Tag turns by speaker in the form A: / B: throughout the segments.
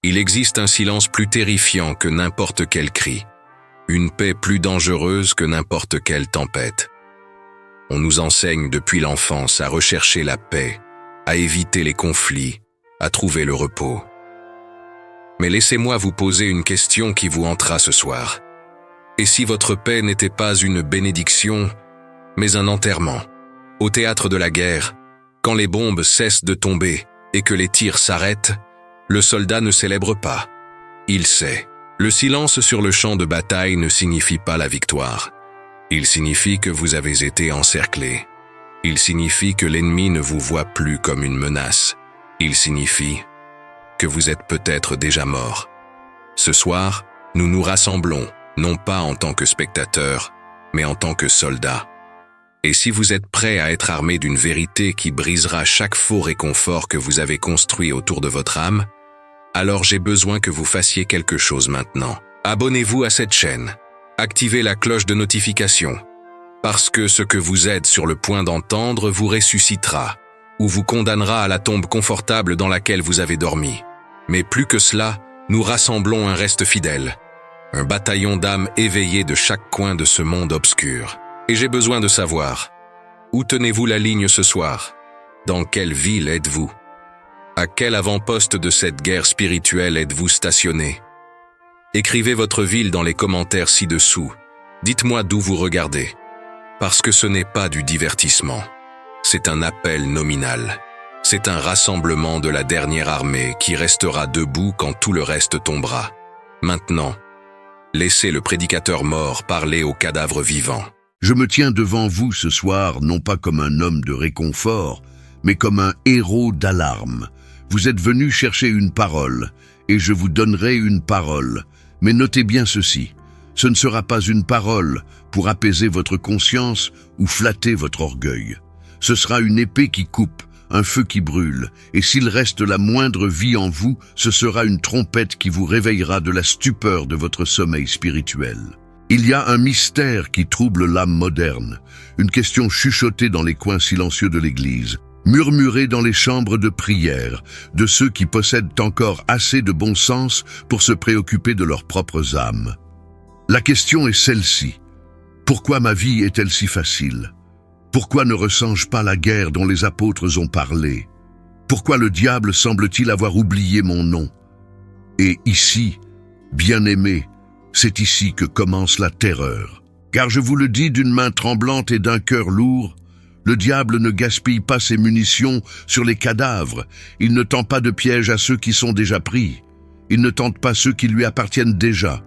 A: Il existe un silence plus terrifiant que n'importe quel cri, une paix plus dangereuse que n'importe quelle tempête. On nous enseigne depuis l'enfance à rechercher la paix, à éviter les conflits, à trouver le repos. Mais laissez-moi vous poser une question qui vous hantera ce soir. Et si votre paix n'était pas une bénédiction, mais un enterrement? Au théâtre de la guerre, quand les bombes cessent de tomber et que les tirs s'arrêtent, le soldat ne célèbre pas. Il sait. Le silence sur le champ de bataille ne signifie pas la victoire. Il signifie que vous avez été encerclé. Il signifie que l'ennemi ne vous voit plus comme une menace. Il signifie que vous êtes peut-être déjà mort. Ce soir, nous nous rassemblons, non pas en tant que spectateurs, mais en tant que soldats. Et si vous êtes prêts à être armés d'une vérité qui brisera chaque faux réconfort que vous avez construit autour de votre âme, alors j'ai besoin que vous fassiez quelque chose maintenant. Abonnez-vous à cette chaîne. Activez la cloche de notification. Parce que ce que vous êtes sur le point d'entendre vous ressuscitera, ou vous condamnera à la tombe confortable dans laquelle vous avez dormi. Mais plus que cela, nous rassemblons un reste fidèle, un bataillon d'âmes éveillées de chaque coin de ce monde obscur. Et j'ai besoin de savoir, où tenez-vous la ligne ce soir? Dans quelle ville êtes-vous? À quel avant-poste de cette guerre spirituelle êtes-vous stationné? Écrivez votre ville dans les commentaires ci-dessous. Dites-moi d'où vous regardez. Parce que ce n'est pas du divertissement. C'est un appel nominal. C'est un rassemblement de la dernière armée qui restera debout quand tout le reste tombera. Maintenant, laissez le prédicateur mort parler aux cadavres vivants.
B: Je me tiens devant vous ce soir, non pas comme un homme de réconfort, mais comme un héros d'alarme. Vous êtes venu chercher une parole, et je vous donnerai une parole. Mais notez bien ceci, ce ne sera pas une parole pour apaiser votre conscience ou flatter votre orgueil. Ce sera une épée qui coupe, un feu qui brûle, et s'il reste la moindre vie en vous, ce sera une trompette qui vous réveillera de la stupeur de votre sommeil spirituel. Il y a un mystère qui trouble l'âme moderne, une question chuchotée dans les coins silencieux de l'Église, murmurée dans les chambres de prière, de ceux qui possèdent encore assez de bon sens pour se préoccuper de leurs propres âmes. La question est celle-ci. Pourquoi ma vie est-elle si facile? Pourquoi ne ressens-je pas la guerre dont les apôtres ont parlé? Pourquoi le diable semble-t-il avoir oublié mon nom? Et ici, bien-aimé, c'est ici que commence la terreur. Car je vous le dis d'une main tremblante et d'un cœur lourd, le diable ne gaspille pas ses munitions sur les cadavres, il ne tend pas de piège à ceux qui sont déjà pris, il ne tente pas ceux qui lui appartiennent déjà.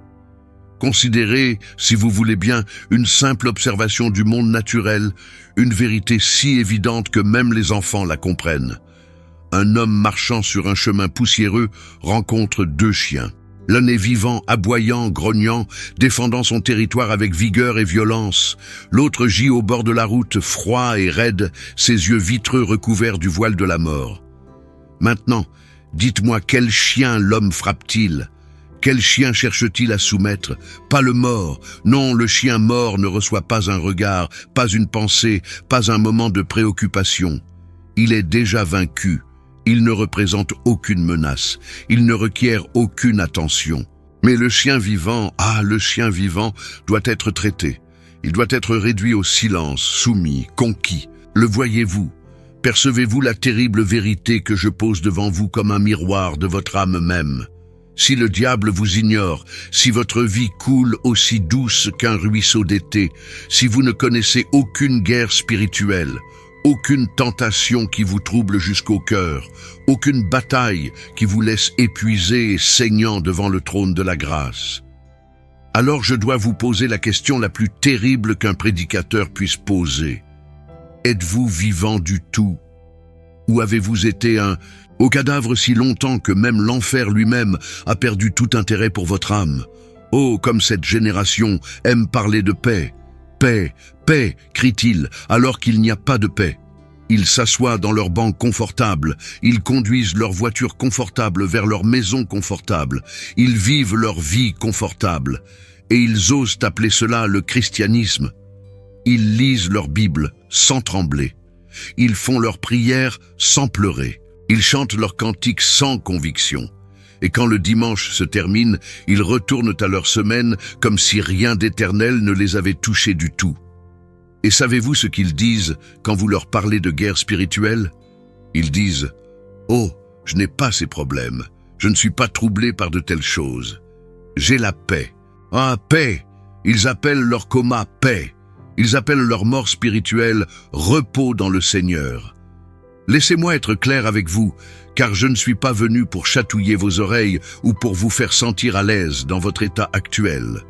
B: Considérez, si vous voulez bien, une simple observation du monde naturel, une vérité si évidente que même les enfants la comprennent. Un homme marchant sur un chemin poussiéreux rencontre deux chiens. L'un est vivant, aboyant, grognant, défendant son territoire avec vigueur et violence. L'autre gît au bord de la route, froid et raide, ses yeux vitreux recouverts du voile de la mort. Maintenant, dites-moi quel chien l'homme frappe-t-il? Quel chien cherche-t-il à soumettre? Pas le mort. Non, le chien mort ne reçoit pas un regard, pas une pensée, pas un moment de préoccupation. Il est déjà vaincu. Il ne représente aucune menace. Il ne requiert aucune attention. Mais le chien vivant, le chien vivant, doit être traité. Il doit être réduit au silence, soumis, conquis. Le voyez-vous? Percevez-vous la terrible vérité que je pose devant vous comme un miroir de votre âme même? Si le diable vous ignore, si votre vie coule aussi douce qu'un ruisseau d'été, si vous ne connaissez aucune guerre spirituelle, aucune tentation qui vous trouble jusqu'au cœur, aucune bataille qui vous laisse épuisé et saignant devant le trône de la grâce, alors je dois vous poser la question la plus terrible qu'un prédicateur puisse poser. Êtes-vous vivant du tout? Ou avez-vous été au cadavre si longtemps que même l'enfer lui-même a perdu tout intérêt pour votre âme? Oh, comme cette génération aime parler de paix. Paix, paix, crient-ils, alors qu'il n'y a pas de paix. Ils s'assoient dans leurs bancs confortables, ils conduisent leur voiture confortable vers leur maison confortable, ils vivent leur vie confortable, et ils osent appeler cela le christianisme. Ils lisent leur Bible sans trembler, ils font leurs prières sans pleurer, ils chantent leurs cantiques sans conviction. Et quand le dimanche se termine, ils retournent à leur semaine comme si rien d'éternel ne les avait touchés du tout. Et savez-vous ce qu'ils disent quand vous leur parlez de guerre spirituelle? Ils disent « Oh, je n'ai pas ces problèmes. Je ne suis pas troublé par de telles choses. J'ai la paix. » Ah, paix! Ils appellent leur coma paix. Ils appellent leur mort spirituelle repos dans le Seigneur. Laissez-moi être clair avec vous, car je ne suis pas venu pour chatouiller vos oreilles ou pour vous faire sentir à l'aise dans votre état actuel.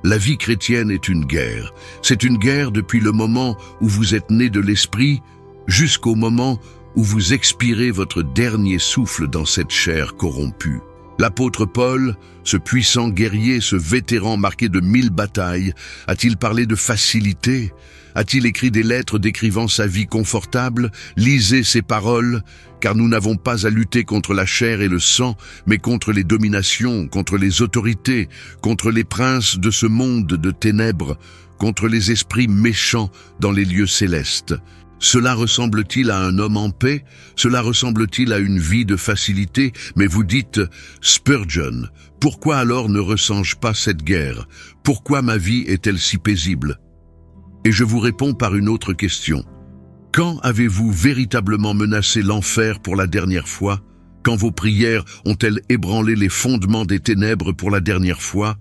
B: La vie chrétienne est une guerre. C'est une guerre depuis le moment où vous êtes né de l'esprit jusqu'au moment où vous expirez votre dernier souffle dans cette chair corrompue. L'apôtre Paul, ce puissant guerrier, ce vétéran marqué de 1000 batailles, a-t-il parlé de facilité? A-t-il écrit des lettres décrivant sa vie confortable? Lisez ces paroles, car nous n'avons pas à lutter contre la chair et le sang, mais contre les dominations, contre les autorités, contre les princes de ce monde de ténèbres, contre les esprits méchants dans les lieux célestes. Cela ressemble-t-il à un homme en paix? Cela ressemble-t-il à une vie de facilité? Mais vous dites, Spurgeon, pourquoi alors ne ressens-je pas cette guerre? Pourquoi ma vie est-elle si paisible? Et je vous réponds par une autre question. Quand avez-vous véritablement menacé l'enfer pour la dernière fois? Quand vos prières ont-elles ébranlé les fondements des ténèbres pour la dernière fois?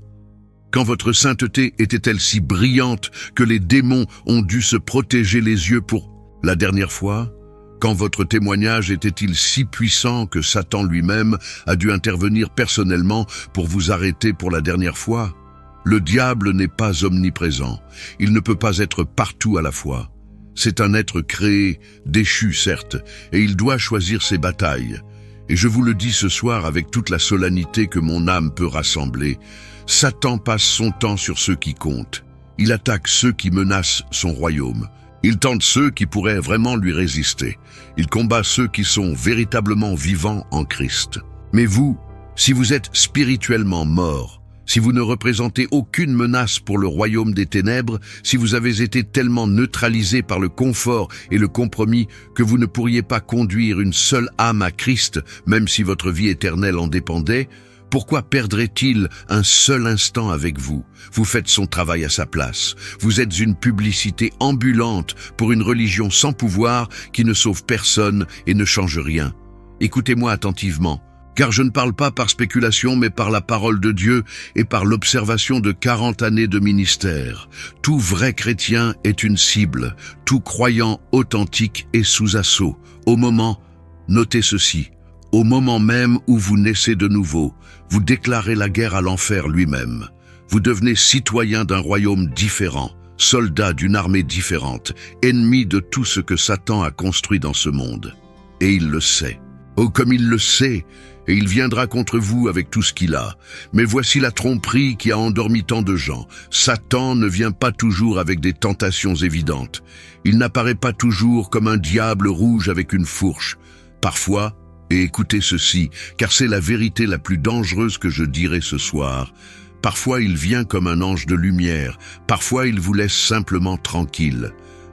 B: Quand votre sainteté était-elle si brillante que les démons ont dû se protéger les yeux pour la dernière fois? Quand votre témoignage était-il si puissant que Satan lui-même a dû intervenir personnellement pour vous arrêter pour la dernière fois? Le diable n'est pas omniprésent. Il ne peut pas être partout à la fois. C'est un être créé, déchu certes, et il doit choisir ses batailles. Et je vous le dis ce soir avec toute la solennité que mon âme peut rassembler. Satan passe son temps sur ceux qui comptent. Il attaque ceux qui menacent son royaume. Il tente ceux qui pourraient vraiment lui résister. Il combat ceux qui sont véritablement vivants en Christ. Mais vous, si vous êtes spirituellement mort, si vous ne représentez aucune menace pour le royaume des ténèbres, si vous avez été tellement neutralisé par le confort et le compromis que vous ne pourriez pas conduire une seule âme à Christ, même si votre vie éternelle en dépendait, pourquoi perdrait-il un seul instant avec vous? Vous faites son travail à sa place. Vous êtes une publicité ambulante pour une religion sans pouvoir qui ne sauve personne et ne change rien. Écoutez-moi attentivement, car je ne parle pas par spéculation mais par la parole de Dieu et par l'observation de 40 années de ministère. Tout vrai chrétien est une cible, tout croyant authentique est sous assaut. Au moment, notez ceci, au moment même où vous naissez de nouveau, vous déclarez la guerre à l'enfer lui-même. Vous devenez citoyen d'un royaume différent, soldat d'une armée différente, ennemi de tout ce que Satan a construit dans ce monde. Et il le sait. Oh, comme il le sait, et il viendra contre vous avec tout ce qu'il a. Mais voici la tromperie qui a endormi tant de gens. Satan ne vient pas toujours avec des tentations évidentes. Il n'apparaît pas toujours comme un diable rouge avec une fourche. Parfois, et écoutez ceci, car c'est la vérité la plus dangereuse que je dirai ce soir. Parfois il vient comme un ange de lumière, parfois il vous laisse simplement tranquille.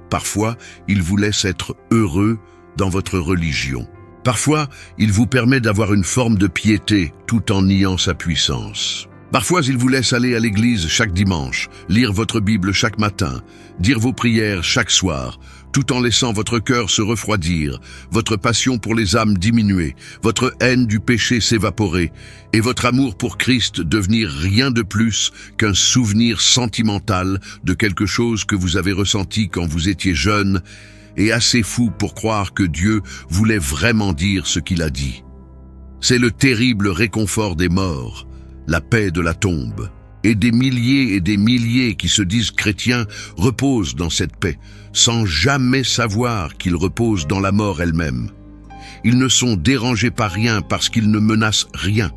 B: Parfois il vous laisse être heureux dans votre religion. Parfois il vous permet d'avoir une forme de piété tout en niant sa puissance. Parfois il vous laisse aller à l'église chaque dimanche, lire votre Bible chaque matin, dire vos prières chaque soir, tout en laissant votre cœur se refroidir, votre passion pour les âmes diminuer, votre haine du péché s'évaporer, et votre amour pour Christ devenir rien de plus qu'un souvenir sentimental de quelque chose que vous avez ressenti quand vous étiez jeune, et assez fou pour croire que Dieu voulait vraiment dire ce qu'il a dit. C'est le terrible réconfort des morts, la paix de la tombe. Et des milliers qui se disent chrétiens reposent dans cette paix, sans jamais savoir qu'ils reposent dans la mort elle-même. Ils ne sont dérangés par rien parce qu'ils ne menacent rien.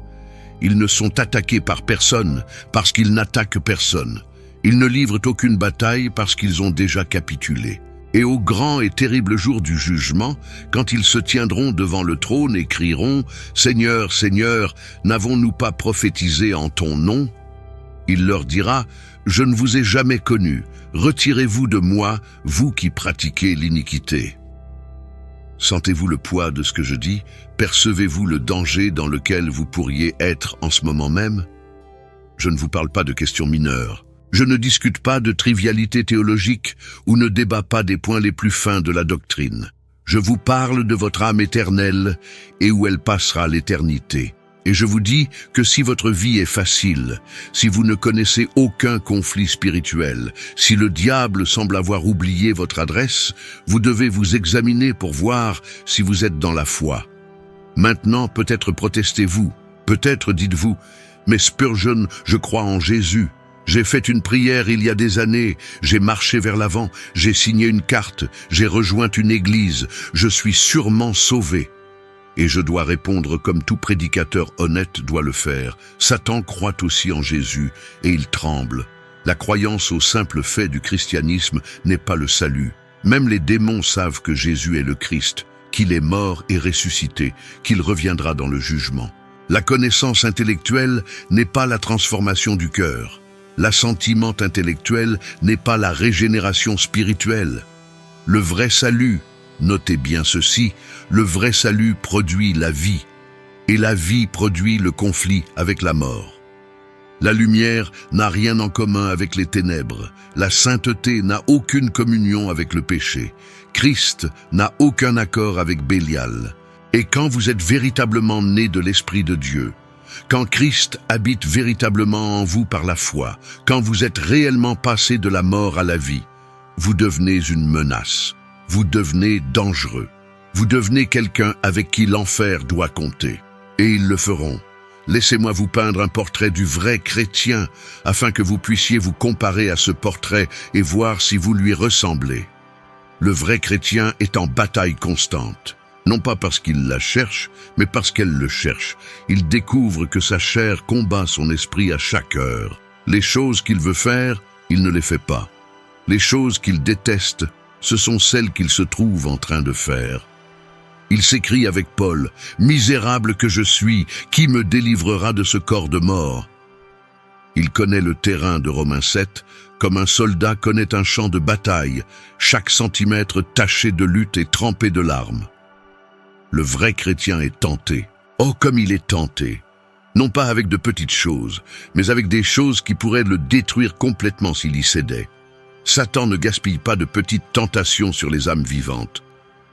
B: Ils ne sont attaqués par personne parce qu'ils n'attaquent personne. Ils ne livrent aucune bataille parce qu'ils ont déjà capitulé. Et au grand et terrible jour du jugement, quand ils se tiendront devant le trône et crieront « Seigneur, Seigneur, n'avons-nous pas prophétisé en ton nom ?» Il leur dira « Je ne vous ai jamais connu, retirez-vous de moi, vous qui pratiquez l'iniquité. » Sentez-vous le poids de ce que je dis? Percevez-vous le danger dans lequel vous pourriez être en ce moment même? Je ne vous parle pas de questions mineures. Je ne discute pas de trivialités théologiques ou ne débat pas des points les plus fins de la doctrine. Je vous parle de votre âme éternelle et où elle passera l'éternité. Et je vous dis que si votre vie est facile, si vous ne connaissez aucun conflit spirituel, si le diable semble avoir oublié votre adresse, vous devez vous examiner pour voir si vous êtes dans la foi. Maintenant, peut-être protestez-vous, peut-être dites-vous, « Mais Spurgeon, je crois en Jésus. J'ai fait une prière il y a des années, j'ai marché vers l'avant, j'ai signé une carte, j'ai rejoint une église, je suis sûrement sauvé. » Et je dois répondre comme tout prédicateur honnête doit le faire. Satan croit aussi en Jésus et il tremble. La croyance au simple fait du christianisme n'est pas le salut. Même les démons savent que Jésus est le Christ, qu'il est mort et ressuscité, qu'il reviendra dans le jugement. La connaissance intellectuelle n'est pas la transformation du cœur. L'assentiment intellectuel n'est pas la régénération spirituelle. Le vrai salut, notez bien ceci, le vrai salut produit la vie, et la vie produit le conflit avec la mort. La lumière n'a rien en commun avec les ténèbres, la sainteté n'a aucune communion avec le péché, Christ n'a aucun accord avec Bélial. Et quand vous êtes véritablement né de l'Esprit de Dieu, quand Christ habite véritablement en vous par la foi, quand vous êtes réellement passé de la mort à la vie, vous devenez une menace, vous devenez dangereux, vous devenez quelqu'un avec qui l'enfer doit compter. Et ils le feront. Laissez-moi vous peindre un portrait du vrai chrétien, afin que vous puissiez vous comparer à ce portrait et voir si vous lui ressemblez. Le vrai chrétien est en bataille constante. Non pas parce qu'il la cherche, mais parce qu'elle le cherche. Il découvre que sa chair combat son esprit à chaque heure. Les choses qu'il veut faire, il ne les fait pas. Les choses qu'il déteste, ce sont celles qu'il se trouve en train de faire. Il s'écrie avec Paul, « Misérable que je suis, qui me délivrera de ce corps de mort ?» Il connaît le terrain de Romains 7, comme un soldat connaît un champ de bataille, chaque centimètre taché de lutte et trempé de larmes. Le vrai chrétien est tenté. Oh, comme il est tenté! Non pas avec de petites choses, mais avec des choses qui pourraient le détruire complètement s'il y cédait. Satan ne gaspille pas de petites tentations sur les âmes vivantes.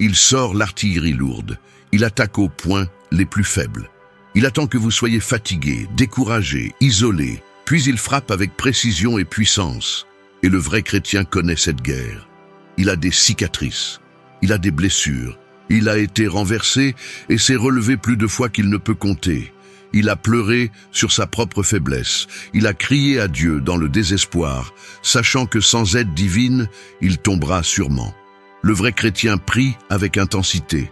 B: Il sort l'artillerie lourde. Il attaque au point les plus faibles. Il attend que vous soyez fatigué, découragé, isolé, puis il frappe avec précision et puissance. Et le vrai chrétien connaît cette guerre. Il a des cicatrices, il a des blessures. Il a été renversé et s'est relevé plus de fois qu'il ne peut compter. Il a pleuré sur sa propre faiblesse. Il a crié à Dieu dans le désespoir, sachant que sans aide divine, il tombera sûrement. Le vrai chrétien prie avec intensité.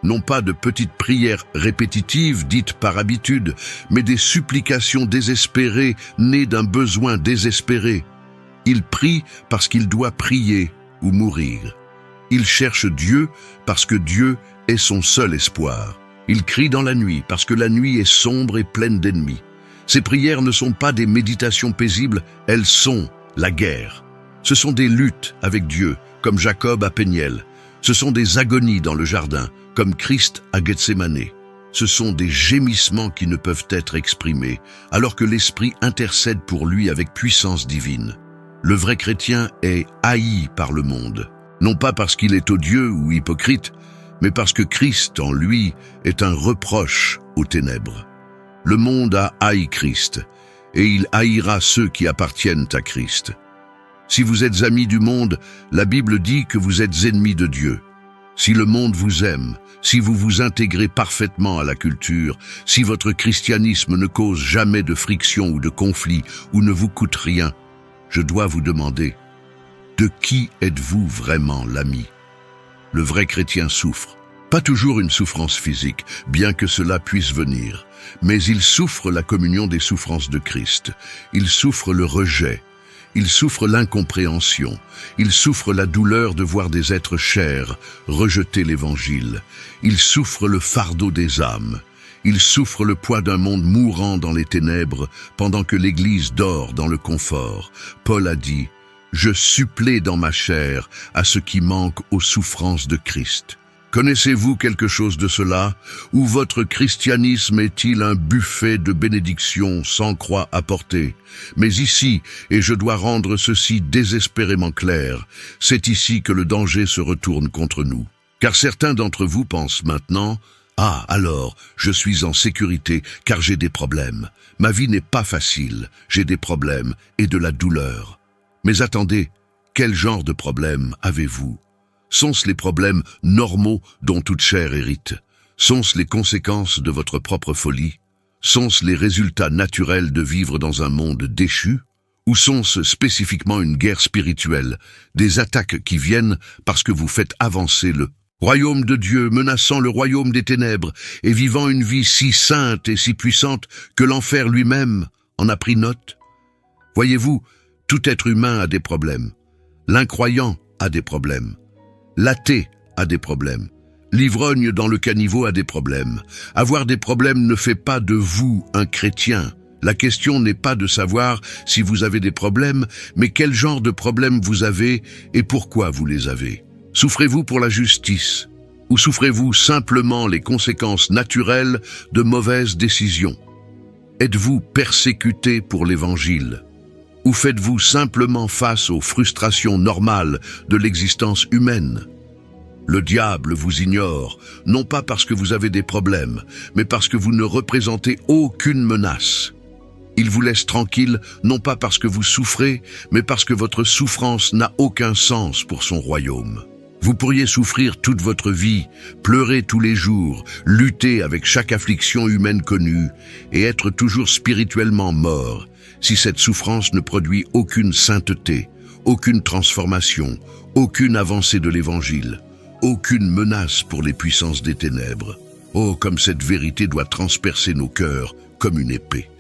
B: Non pas de petites prières répétitives dites par habitude, mais des supplications désespérées nées d'un besoin désespéré. Il prie parce qu'il doit prier ou mourir. Il cherche Dieu parce que Dieu est son seul espoir. Il crie dans la nuit parce que la nuit est sombre et pleine d'ennemis. Ses prières ne sont pas des méditations paisibles, elles sont la guerre. Ce sont des luttes avec Dieu, comme Jacob à Péniel. Ce sont des agonies dans le jardin, comme Christ à Gethsémané. Ce sont des gémissements qui ne peuvent être exprimés, alors que l'Esprit intercède pour lui avec puissance divine. Le vrai chrétien est haï par le monde. Non pas parce qu'il est odieux ou hypocrite, mais parce que Christ en lui est un reproche aux ténèbres. Le monde a haï Christ, et il haïra ceux qui appartiennent à Christ. Si vous êtes amis du monde, la Bible dit que vous êtes ennemis de Dieu. Si le monde vous aime, si vous vous intégrez parfaitement à la culture, si votre christianisme ne cause jamais de friction ou de conflit, ou ne vous coûte rien, je dois vous demander, de qui êtes-vous vraiment l'ami? Le vrai chrétien souffre. Pas toujours une souffrance physique, bien que cela puisse venir, mais il souffre la communion des souffrances de Christ. Il souffre le rejet. Il souffre l'incompréhension. Il souffre la douleur de voir des êtres chers rejeter l'Évangile. Il souffre le fardeau des âmes. Il souffre le poids d'un monde mourant dans les ténèbres pendant que l'Église dort dans le confort. Paul a dit « Je supplée dans ma chair à ce qui manque aux souffrances de Christ. » Connaissez-vous quelque chose de cela? Ou votre christianisme est-il un buffet de bénédictions sans croix à porter? Mais ici, et je dois rendre ceci désespérément clair, c'est ici que le danger se retourne contre nous. Car certains d'entre vous pensent maintenant: ah, alors, je suis en sécurité car j'ai des problèmes. Ma vie n'est pas facile, j'ai des problèmes et de la douleur. Mais attendez, quel genre de problèmes avez-vous? Sont-ce les problèmes normaux dont toute chair hérite? Sont-ce les conséquences de votre propre folie? Sont-ce les résultats naturels de vivre dans un monde déchu? Ou sont-ce spécifiquement une guerre spirituelle, des attaques qui viennent parce que vous faites avancer le royaume de Dieu, menaçant le royaume des ténèbres et vivant une vie si sainte et si puissante que l'enfer lui-même en a pris note? Voyez-vous, tout être humain a des problèmes. L'incroyant a des problèmes. L'athée a des problèmes. L'ivrogne dans le caniveau a des problèmes. Avoir des problèmes ne fait pas de vous un chrétien. La question n'est pas de savoir si vous avez des problèmes, mais quel genre de problèmes vous avez et pourquoi vous les avez. Souffrez-vous pour la justice? Ou souffrez-vous simplement les conséquences naturelles de mauvaises décisions? Êtes-vous persécuté pour l'Évangile? Ou faites-vous simplement face aux frustrations normales de l'existence humaine? Le diable vous ignore, non pas parce que vous avez des problèmes, mais parce que vous ne représentez aucune menace. Il vous laisse tranquille, non pas parce que vous souffrez, mais parce que votre souffrance n'a aucun sens pour son royaume. Vous pourriez souffrir toute votre vie, pleurer tous les jours, lutter avec chaque affliction humaine connue, et être toujours spirituellement mort, si cette souffrance ne produit aucune sainteté, aucune transformation, aucune avancée de l'Évangile, aucune menace pour les puissances des ténèbres. Oh, comme cette vérité doit transpercer nos cœurs comme une épée.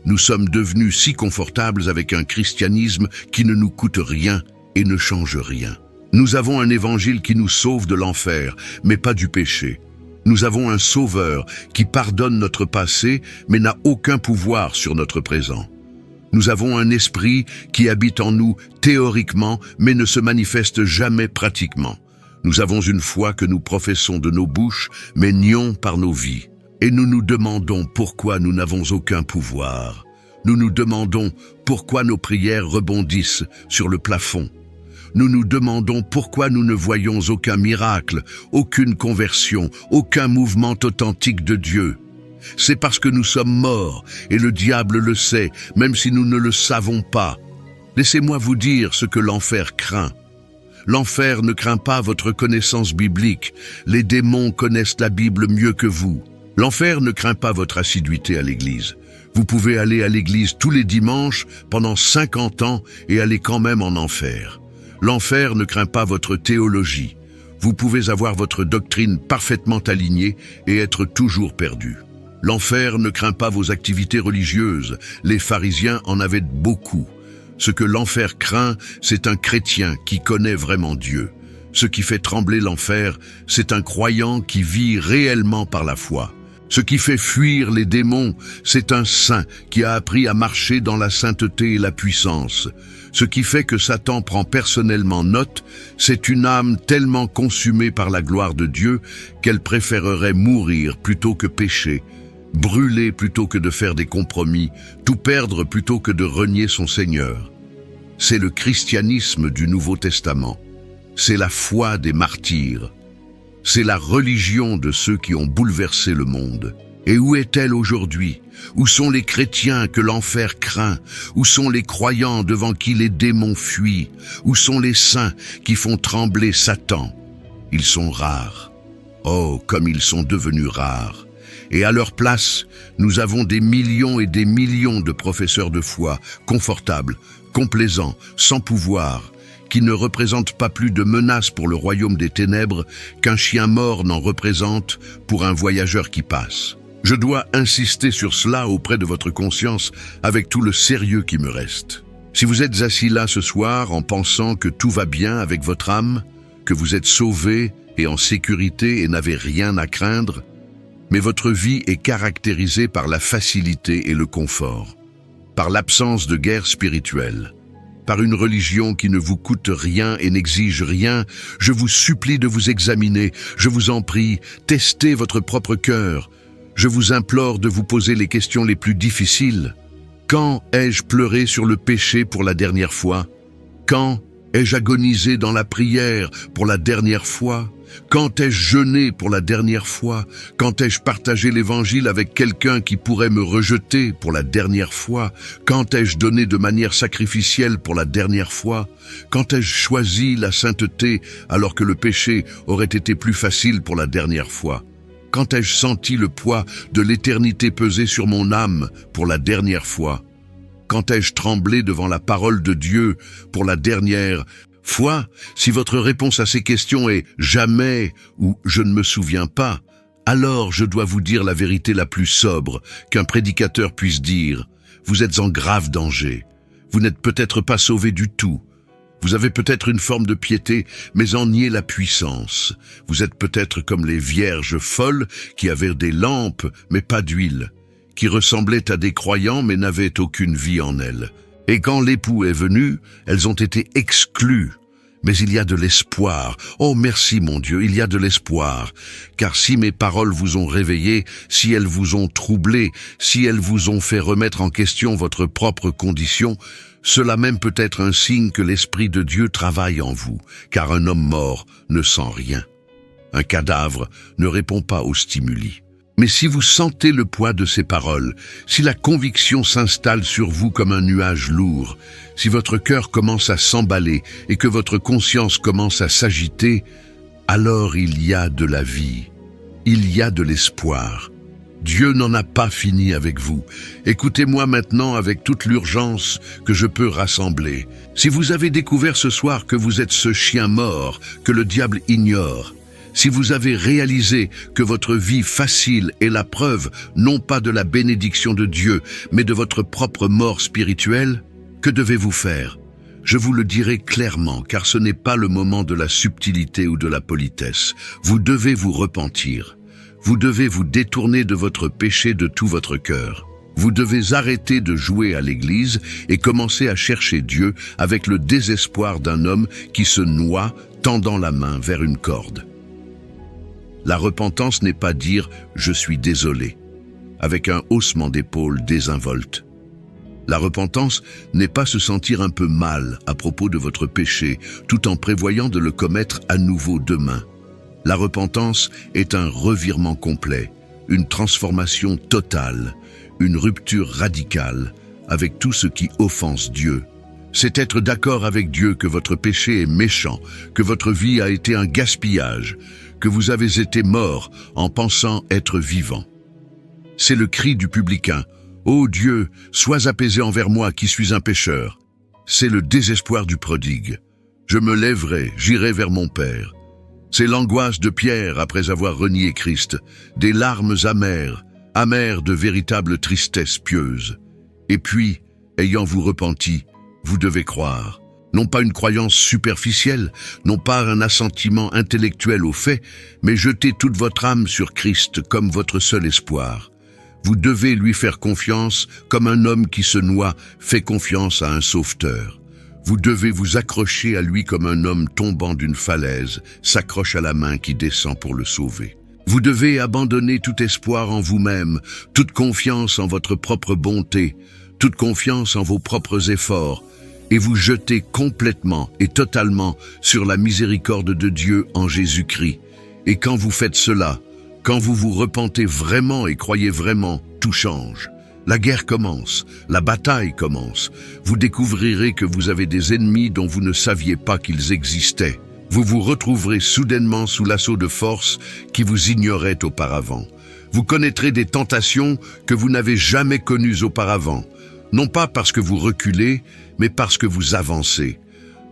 B: Nous sommes devenus si confortables avec un christianisme qui ne nous coûte rien et ne change rien. Nous avons un évangile qui nous sauve de l'enfer, mais pas du péché. Nous avons un sauveur qui pardonne notre passé, mais n'a aucun pouvoir sur notre présent. Nous avons un esprit qui habite en nous théoriquement, mais ne se manifeste jamais pratiquement. Nous avons une foi que nous professons de nos bouches, mais nions par nos vies. Et nous nous demandons pourquoi nous n'avons aucun pouvoir. Nous nous demandons pourquoi nos prières rebondissent sur le plafond. Nous nous demandons pourquoi nous ne voyons aucun miracle, aucune conversion, aucun mouvement authentique de Dieu. C'est parce que nous sommes morts, et le diable le sait, même si nous ne le savons pas. Laissez-moi vous dire ce que l'enfer craint. L'enfer ne craint pas votre connaissance biblique. Les démons connaissent la Bible mieux que vous. L'enfer ne craint pas votre assiduité à l'église. Vous pouvez aller à l'église tous les dimanches pendant 50 ans et aller quand même en enfer. L'enfer ne craint pas votre théologie. Vous pouvez avoir votre doctrine parfaitement alignée et être toujours perdu. L'enfer ne craint pas vos activités religieuses. Les pharisiens en avaient beaucoup. Ce que l'enfer craint, c'est un chrétien qui connaît vraiment Dieu. Ce qui fait trembler l'enfer, c'est un croyant qui vit réellement par la foi. Ce qui fait fuir les démons, c'est un saint qui a appris à marcher dans la sainteté et la puissance. Ce qui fait que Satan prend personnellement note, c'est une âme tellement consumée par la gloire de Dieu qu'elle préférerait mourir plutôt que pécher, brûler plutôt que de faire des compromis, tout perdre plutôt que de renier son Seigneur. C'est le christianisme du Nouveau Testament. C'est la foi des martyrs. C'est la religion de ceux qui ont bouleversé le monde. Et où est-elle aujourd'hui? Où sont les chrétiens que l'enfer craint? Où sont les croyants devant qui les démons fuient? Où sont les saints qui font trembler Satan? Ils sont rares. Oh, comme ils sont devenus rares. Et à leur place, nous avons des millions et des millions de professeurs de foi, confortables, complaisants, sans pouvoir, qui ne représentent pas plus de menace pour le royaume des ténèbres qu'un chien mort n'en représente pour un voyageur qui passe. Je dois insister sur cela auprès de votre conscience avec tout le sérieux qui me reste. Si vous êtes assis là ce soir en pensant que tout va bien avec votre âme, que vous êtes sauvé et en sécurité et n'avez rien à craindre, mais votre vie est caractérisée par la facilité et le confort, par l'absence de guerre spirituelle. par une religion qui ne vous coûte rien et n'exige rien, je vous supplie de vous examiner, je vous en prie, testez votre propre cœur. Je vous implore de vous poser les questions les plus difficiles. Quand ai-je pleuré sur le péché pour la dernière fois? Quand ai-je agonisé dans la prière pour la dernière fois? Quand ai-je jeûné pour la dernière fois? Quand ai-je partagé l'évangile avec quelqu'un qui pourrait me rejeter pour la dernière fois? Quand ai-je donné de manière sacrificielle pour la dernière fois? Quand ai-je choisi la sainteté alors que le péché aurait été plus facile pour la dernière fois? Quand ai-je senti le poids de l'éternité peser sur mon âme pour la dernière fois? Quand ai-je tremblé devant la parole de Dieu pour la dernière fois? Si votre réponse à ces questions est « jamais » ou « je ne me souviens pas », alors je dois vous dire la vérité la plus sobre qu'un prédicateur puisse dire. Vous êtes en grave danger. Vous n'êtes peut-être pas sauvé du tout. Vous avez peut-être une forme de piété, mais en niez la puissance. Vous êtes peut-être comme les vierges folles qui avaient des lampes, mais pas d'huile, qui ressemblaient à des croyants, mais n'avaient aucune vie en elles. Et quand l'époux est venu, elles ont été exclues. Mais il y a de l'espoir. Oh merci mon Dieu, il y a de l'espoir. Car si mes paroles vous ont réveillé, si elles vous ont troublé, si elles vous ont fait remettre en question votre propre condition, cela même peut être un signe que l'Esprit de Dieu travaille en vous, car un homme mort ne sent rien. Un cadavre ne répond pas aux stimuli. Mais si vous sentez le poids de ces paroles, si la conviction s'installe sur vous comme un nuage lourd, si votre cœur commence à s'emballer et que votre conscience commence à s'agiter, alors il y a de la vie, il y a de l'espoir. Dieu n'en a pas fini avec vous. Écoutez-moi maintenant avec toute l'urgence que je peux rassembler. Si vous avez découvert ce soir que vous êtes ce chien mort que le diable ignore, si vous avez réalisé que votre vie facile est la preuve non pas de la bénédiction de Dieu, mais de votre propre mort spirituelle, que devez-vous faire? Je vous le dirai clairement, car ce n'est pas le moment de la subtilité ou de la politesse. Vous devez vous repentir. Vous devez vous détourner de votre péché de tout votre cœur. Vous devez arrêter de jouer à l'église et commencer à chercher Dieu avec le désespoir d'un homme qui se noie, tendant la main vers une corde. La repentance n'est pas dire « je suis désolé » avec un haussement d'épaule désinvolte. La repentance n'est pas se sentir un peu mal à propos de votre péché tout en prévoyant de le commettre à nouveau demain. La repentance est un revirement complet, une transformation totale, une rupture radicale avec tout ce qui offense Dieu. C'est être d'accord avec Dieu que votre péché est méchant, que votre vie a été un gaspillage, que vous avez été mort en pensant être vivant. C'est le cri du publicain. « Ô Dieu, sois apaisé envers moi qui suis un pécheur. » C'est le désespoir du prodigue. « Je me lèverai, j'irai vers mon Père. » C'est l'angoisse de Pierre après avoir renié Christ, des larmes amères, amères de véritable tristesse pieuse. Et puis, ayant vous repenti, vous devez croire. Non pas une croyance superficielle, non pas un assentiment intellectuel aux faits, mais jeter toute votre âme sur Christ comme votre seul espoir. Vous devez lui faire confiance comme un homme qui se noie fait confiance à un sauveteur. Vous devez vous accrocher à lui comme un homme tombant d'une falaise s'accroche à la main qui descend pour le sauver. Vous devez abandonner tout espoir en vous-même, toute confiance en votre propre bonté, toute confiance en vos propres efforts, et vous jeter complètement et totalement sur la miséricorde de Dieu en Jésus-Christ. Et quand vous faites cela, quand vous vous repentez vraiment et croyez vraiment, tout change. La guerre commence, la bataille commence. Vous découvrirez que vous avez des ennemis dont vous ne saviez pas qu'ils existaient. Vous vous retrouverez soudainement sous l'assaut de forces qui vous ignoraient auparavant. Vous connaîtrez des tentations que vous n'avez jamais connues auparavant. Non pas parce que vous reculez, mais parce que vous avancez.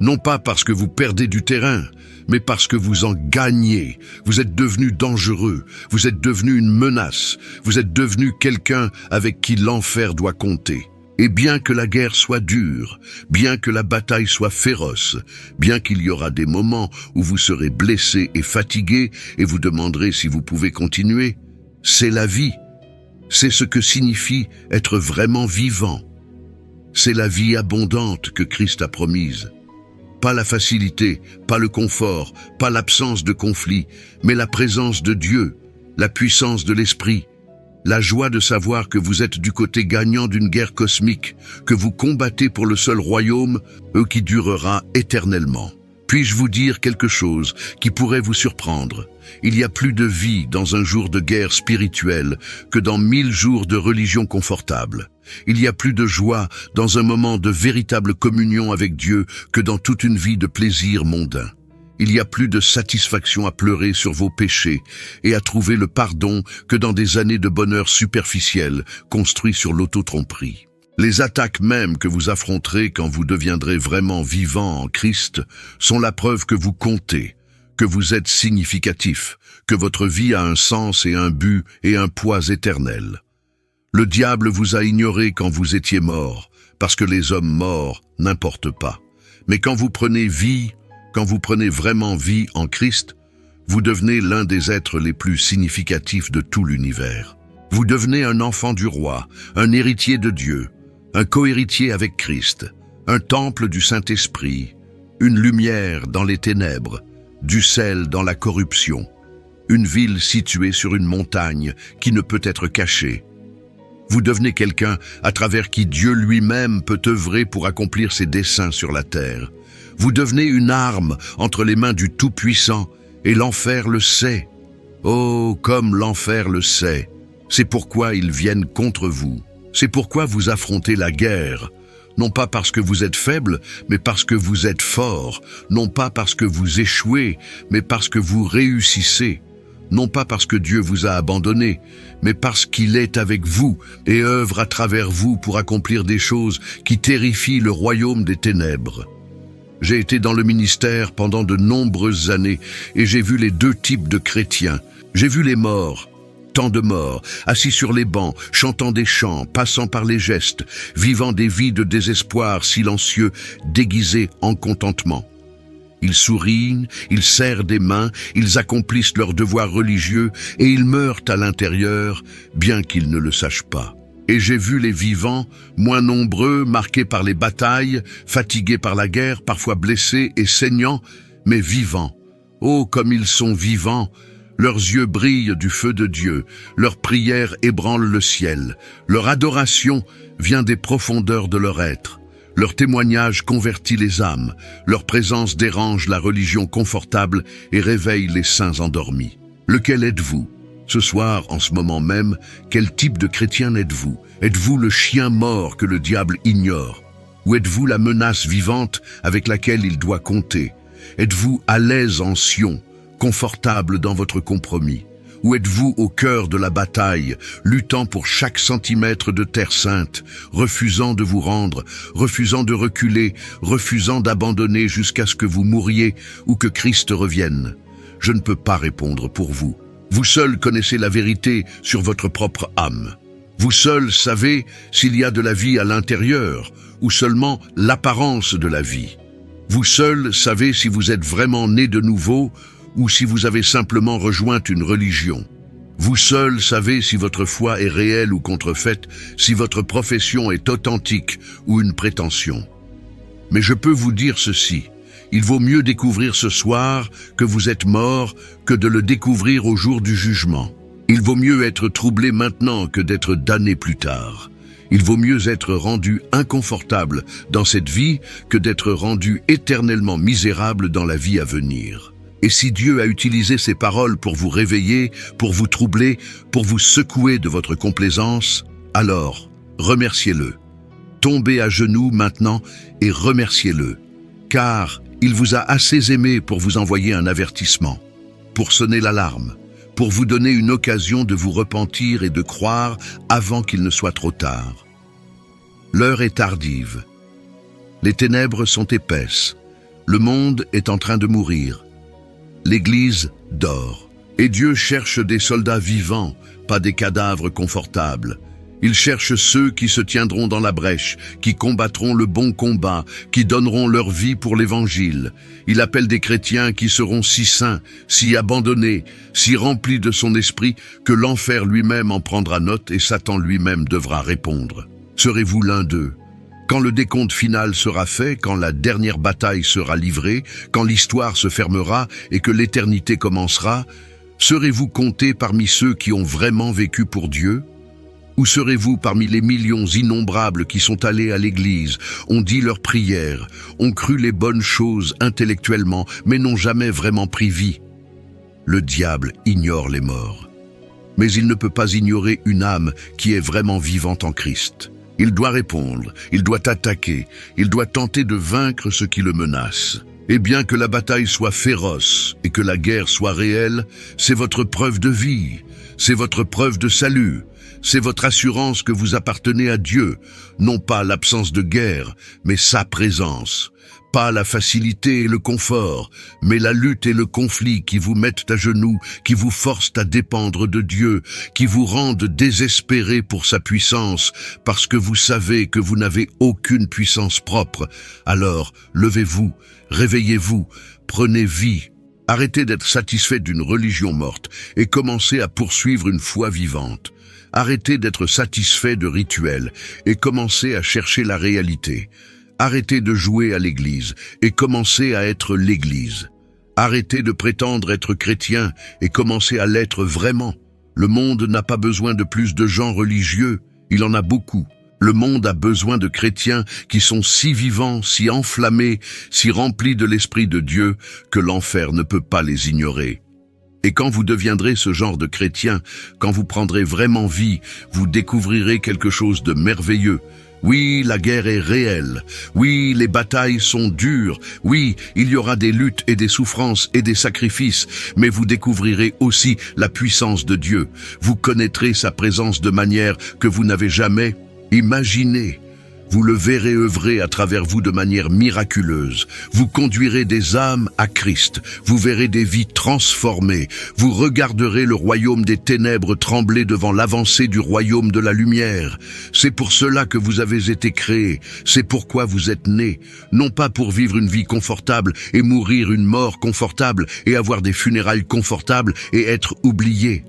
B: Non pas parce que vous perdez du terrain, mais parce que vous en gagnez. Vous êtes devenu dangereux, vous êtes devenu une menace, vous êtes devenu quelqu'un avec qui l'enfer doit compter. Et bien que la guerre soit dure, bien que la bataille soit féroce, bien qu'il y aura des moments où vous serez blessé et fatigué et vous demanderez si vous pouvez continuer, c'est la vie. C'est ce que signifie être vraiment vivant. C'est la vie abondante que Christ a promise. Pas la facilité, pas le confort, pas l'absence de conflit, mais la présence de Dieu, la puissance de l'Esprit, la joie de savoir que vous êtes du côté gagnant d'une guerre cosmique, que vous combattez pour le seul royaume, qui durera éternellement. Puis-je vous dire quelque chose qui pourrait vous surprendre? Il y a plus de vie dans un jour de guerre spirituelle que dans 1000 jours de religion confortable. Il y a plus de joie dans un moment de véritable communion avec Dieu que dans toute une vie de plaisir mondain. Il y a plus de satisfaction à pleurer sur vos péchés et à trouver le pardon que dans des années de bonheur superficiel construit sur l'auto-tromperie. Les attaques même que vous affronterez quand vous deviendrez vraiment vivant en Christ sont la preuve que vous comptez, que vous êtes significatif, que votre vie a un sens et un but et un poids éternel. Le diable vous a ignoré quand vous étiez mort, parce que les hommes morts n'importent pas. Mais quand vous prenez vie, quand vous prenez vraiment vie en Christ, vous devenez l'un des êtres les plus significatifs de tout l'univers. Vous devenez un enfant du roi, un héritier de Dieu, un co-héritier avec Christ, un temple du Saint-Esprit, une lumière dans les ténèbres, du sel dans la corruption, une ville située sur une montagne qui ne peut être cachée. Vous devenez quelqu'un à travers qui Dieu lui-même peut œuvrer pour accomplir ses desseins sur la terre. Vous devenez une arme entre les mains du Tout-Puissant, et l'enfer le sait. Oh, comme l'enfer le sait. C'est pourquoi ils viennent contre vous. C'est pourquoi vous affrontez la guerre. Non pas parce que vous êtes faible, mais parce que vous êtes fort. Non pas parce que vous échouez, mais parce que vous réussissez. Non pas parce que Dieu vous a abandonné, mais parce qu'il est avec vous et œuvre à travers vous pour accomplir des choses qui terrifient le royaume des ténèbres. J'ai été dans le ministère pendant de nombreuses années et j'ai vu les deux types de chrétiens. J'ai vu les morts, tant de morts, assis sur les bancs, chantant des chants, passant par les gestes, vivant des vies de désespoir silencieux, déguisés en contentement. Ils sourient, ils serrent des mains, ils accomplissent leurs devoirs religieux et ils meurent à l'intérieur, bien qu'ils ne le sachent pas. Et j'ai vu les vivants, moins nombreux, marqués par les batailles, fatigués par la guerre, parfois blessés et saignants, mais vivants. Oh, comme ils sont vivants! Leurs yeux brillent du feu de Dieu, leur prière ébranle le ciel, leur adoration vient des profondeurs de leur être. Leur témoignage convertit les âmes, leur présence dérange la religion confortable et réveille les saints endormis. Lequel êtes-vous? Ce soir, en ce moment même, quel type de chrétien êtes-vous? Êtes-vous le chien mort que le diable ignore? Ou êtes-vous la menace vivante avec laquelle il doit compter? Êtes-vous à l'aise en Sion, confortable dans votre compromis? Ou êtes-vous au cœur de la bataille, luttant pour chaque centimètre de terre sainte, refusant de vous rendre, refusant de reculer, refusant d'abandonner jusqu'à ce que vous mouriez ou que Christ revienne? Je ne peux pas répondre pour vous. Vous seul connaissez la vérité sur votre propre âme. Vous seul savez s'il y a de la vie à l'intérieur ou seulement l'apparence de la vie. Vous seul savez si vous êtes vraiment né de nouveau ou si vous avez simplement rejoint une religion. Vous seul savez si votre foi est réelle ou contrefaite, si votre profession est authentique ou une prétention. Mais je peux vous dire ceci. Il vaut mieux découvrir ce soir que vous êtes mort que de le découvrir au jour du jugement. Il vaut mieux être troublé maintenant que d'être damné plus tard. Il vaut mieux être rendu inconfortable dans cette vie que d'être rendu éternellement misérable dans la vie à venir. Et si Dieu a utilisé ces paroles pour vous réveiller, pour vous troubler, pour vous secouer de votre complaisance, alors remerciez-le. Tombez à genoux maintenant et remerciez-le, car il vous a assez aimé pour vous envoyer un avertissement, pour sonner l'alarme, pour vous donner une occasion de vous repentir et de croire avant qu'il ne soit trop tard. L'heure est tardive. Les ténèbres sont épaisses. Le monde est en train de mourir. L'Église dort. Et Dieu cherche des soldats vivants, pas des cadavres confortables. Il cherche ceux qui se tiendront dans la brèche, qui combattront le bon combat, qui donneront leur vie pour l'Évangile. Il appelle des chrétiens qui seront si saints, si abandonnés, si remplis de son esprit, que l'enfer lui-même en prendra note et Satan lui-même devra répondre. Serez-vous l'un d'eux? Quand le décompte final sera fait, quand la dernière bataille sera livrée, quand l'histoire se fermera et que l'éternité commencera, serez-vous compté parmi ceux qui ont vraiment vécu pour Dieu? Ou serez-vous parmi les millions innombrables qui sont allés à l'église, ont dit leurs prières, ont cru les bonnes choses intellectuellement, mais n'ont jamais vraiment pris vie? Le diable ignore les morts. Mais il ne peut pas ignorer une âme qui est vraiment vivante en Christ. Il doit répondre, il doit attaquer, il doit tenter de vaincre ce qui le menace. Et bien que la bataille soit féroce et que la guerre soit réelle, c'est votre preuve de vie, c'est votre preuve de salut. C'est votre assurance que vous appartenez à Dieu, non pas l'absence de guerre, mais sa présence. Pas la facilité et le confort, mais la lutte et le conflit qui vous mettent à genoux, qui vous forcent à dépendre de Dieu, qui vous rendent désespérés pour sa puissance, parce que vous savez que vous n'avez aucune puissance propre. Alors, levez-vous, réveillez-vous, prenez vie. Arrêtez d'être satisfait d'une religion morte et commencez à poursuivre une foi vivante. Arrêtez d'être satisfait de rituels et commencez à chercher la réalité. Arrêtez de jouer à l'église et commencez à être l'église. Arrêtez de prétendre être chrétien et commencez à l'être vraiment. Le monde n'a pas besoin de plus de gens religieux, il en a beaucoup. Le monde a besoin de chrétiens qui sont si vivants, si enflammés, si remplis de l'Esprit de Dieu que l'enfer ne peut pas les ignorer. Et quand vous deviendrez ce genre de chrétien, quand vous prendrez vraiment vie, vous découvrirez quelque chose de merveilleux. Oui, la guerre est réelle. Oui, les batailles sont dures. Oui, il y aura des luttes et des souffrances et des sacrifices, mais vous découvrirez aussi la puissance de Dieu. Vous connaîtrez sa présence de manière que vous n'avez jamais imaginée. Vous le verrez œuvrer à travers vous de manière miraculeuse. Vous conduirez des âmes à Christ. Vous verrez des vies transformées. Vous regarderez le royaume des ténèbres trembler devant l'avancée du royaume de la lumière. C'est pour cela que vous avez été créés. C'est pourquoi vous êtes nés. Non pas pour vivre une vie confortable et mourir une mort confortable et avoir des funérailles confortables et être oubliés,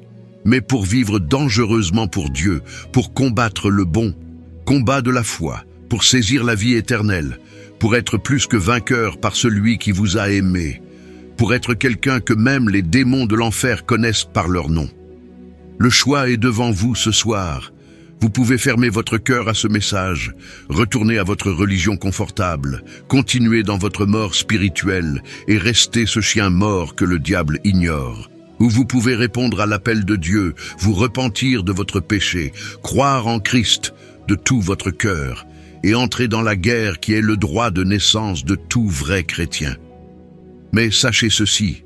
B: mais pour vivre dangereusement pour Dieu, pour combattre le bon combat de la foi, pour saisir la vie éternelle, pour être plus que vainqueur par celui qui vous a aimé, pour être quelqu'un que même les démons de l'enfer connaissent par leur nom. Le choix est devant vous ce soir. Vous pouvez fermer votre cœur à ce message, retourner à votre religion confortable, continuer dans votre mort spirituelle et rester ce chien mort que le diable ignore. Ou vous pouvez répondre à l'appel de Dieu, vous repentir de votre péché, croire en Christ de tout votre cœur et entrer dans la guerre qui est le droit de naissance de tout vrai chrétien. Mais sachez ceci,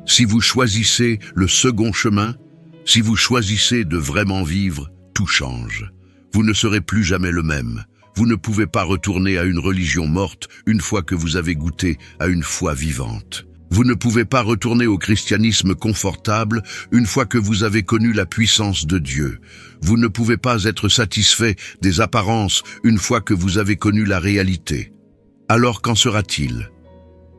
B: si vous choisissez le second chemin, si vous choisissez de vraiment vivre, tout change. Vous ne serez plus jamais le même. Vous ne pouvez pas retourner à une religion morte une fois que vous avez goûté à une foi vivante. Vous ne pouvez pas retourner au christianisme confortable une fois que vous avez connu la puissance de Dieu. Vous ne pouvez pas être satisfait des apparences une fois que vous avez connu la réalité. Alors qu'en sera-t-il?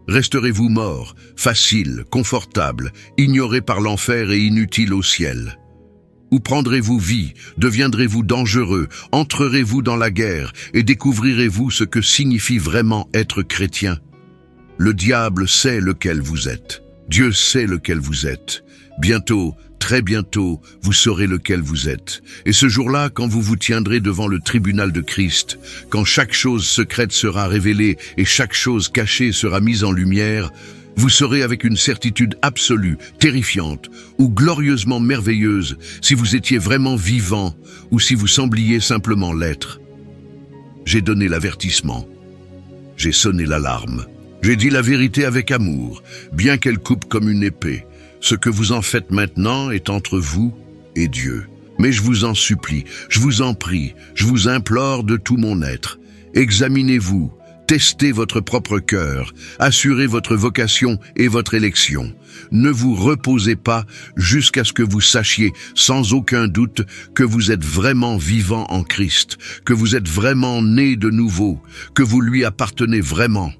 B: Resterez-vous mort, facile, confortable, ignoré par l'enfer et inutile au ciel? Ou prendrez-vous vie, deviendrez-vous dangereux, entrerez-vous dans la guerre et découvrirez-vous ce que signifie vraiment être chrétien? Le diable sait lequel vous êtes. Dieu sait lequel vous êtes. Bientôt, très bientôt, vous saurez lequel vous êtes. Et ce jour-là, quand vous vous tiendrez devant le tribunal de Christ, quand chaque chose secrète sera révélée et chaque chose cachée sera mise en lumière, vous saurez avec une certitude absolue, terrifiante ou glorieusement merveilleuse si vous étiez vraiment vivant ou si vous sembliez simplement l'être. J'ai donné l'avertissement. J'ai sonné l'alarme. J'ai dit la vérité avec amour, bien qu'elle coupe comme une épée. Ce que vous en faites maintenant est entre vous et Dieu. Mais je vous en supplie, je vous en prie, je vous implore de tout mon être. Examinez-vous, testez votre propre cœur, assurez votre vocation et votre élection. Ne vous reposez pas jusqu'à ce que vous sachiez sans aucun doute que vous êtes vraiment vivant en Christ, que vous êtes vraiment né de nouveau, que vous lui appartenez vraiment.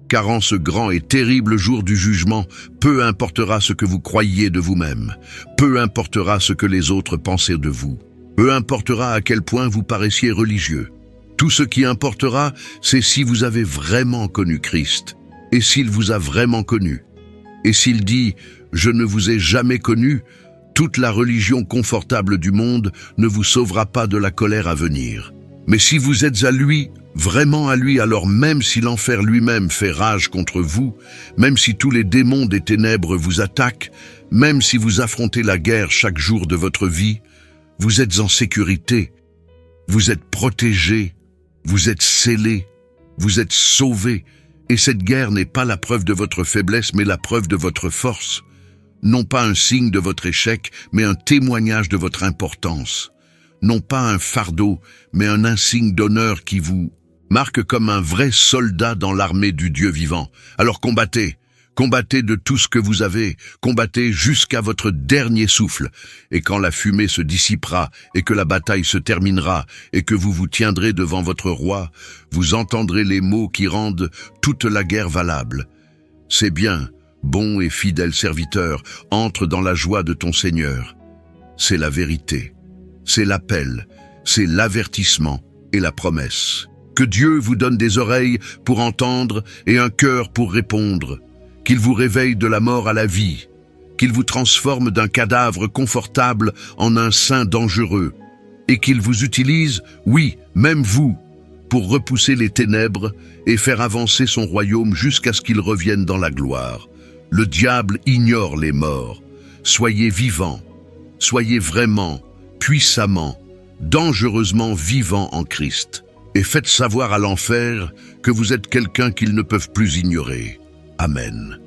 B: Car en ce grand et terrible jour du jugement, peu importera ce que vous croyiez de vous-même, peu importera ce que les autres pensaient de vous, peu importera à quel point vous paraissiez religieux. Tout ce qui importera, c'est si vous avez vraiment connu Christ, et s'il vous a vraiment connu. Et s'il dit « Je ne vous ai jamais connu », toute la religion confortable du monde ne vous sauvera pas de la colère à venir. Mais si vous êtes à lui, vraiment à lui, alors même si l'enfer lui-même fait rage contre vous, même si tous les démons des ténèbres vous attaquent, même si vous affrontez la guerre chaque jour de votre vie, vous êtes en sécurité, vous êtes protégé, vous êtes scellé, vous êtes sauvé, et cette guerre n'est pas la preuve de votre faiblesse, mais la preuve de votre force. Non pas un signe de votre échec, mais un témoignage de votre importance. Non pas un fardeau, mais un insigne d'honneur qui vous marque comme un vrai soldat dans l'armée du Dieu vivant. Alors combattez, combattez de tout ce que vous avez, combattez jusqu'à votre dernier souffle. Et quand la fumée se dissipera et que la bataille se terminera et que vous vous tiendrez devant votre roi, vous entendrez les mots qui rendent toute la guerre valable. C'est bien, bon et fidèle serviteur, entre dans la joie de ton Seigneur. C'est la vérité, c'est l'appel, c'est l'avertissement et la promesse. Que Dieu vous donne des oreilles pour entendre et un cœur pour répondre. Qu'il vous réveille de la mort à la vie. Qu'il vous transforme d'un cadavre confortable en un saint dangereux. Et qu'il vous utilise, oui, même vous, pour repousser les ténèbres et faire avancer son royaume jusqu'à ce qu'il revienne dans la gloire. Le diable ignore les morts. Soyez vivants, soyez vraiment, puissamment, dangereusement vivants en Christ. Et faites savoir à l'enfer que vous êtes quelqu'un qu'ils ne peuvent plus ignorer. Amen.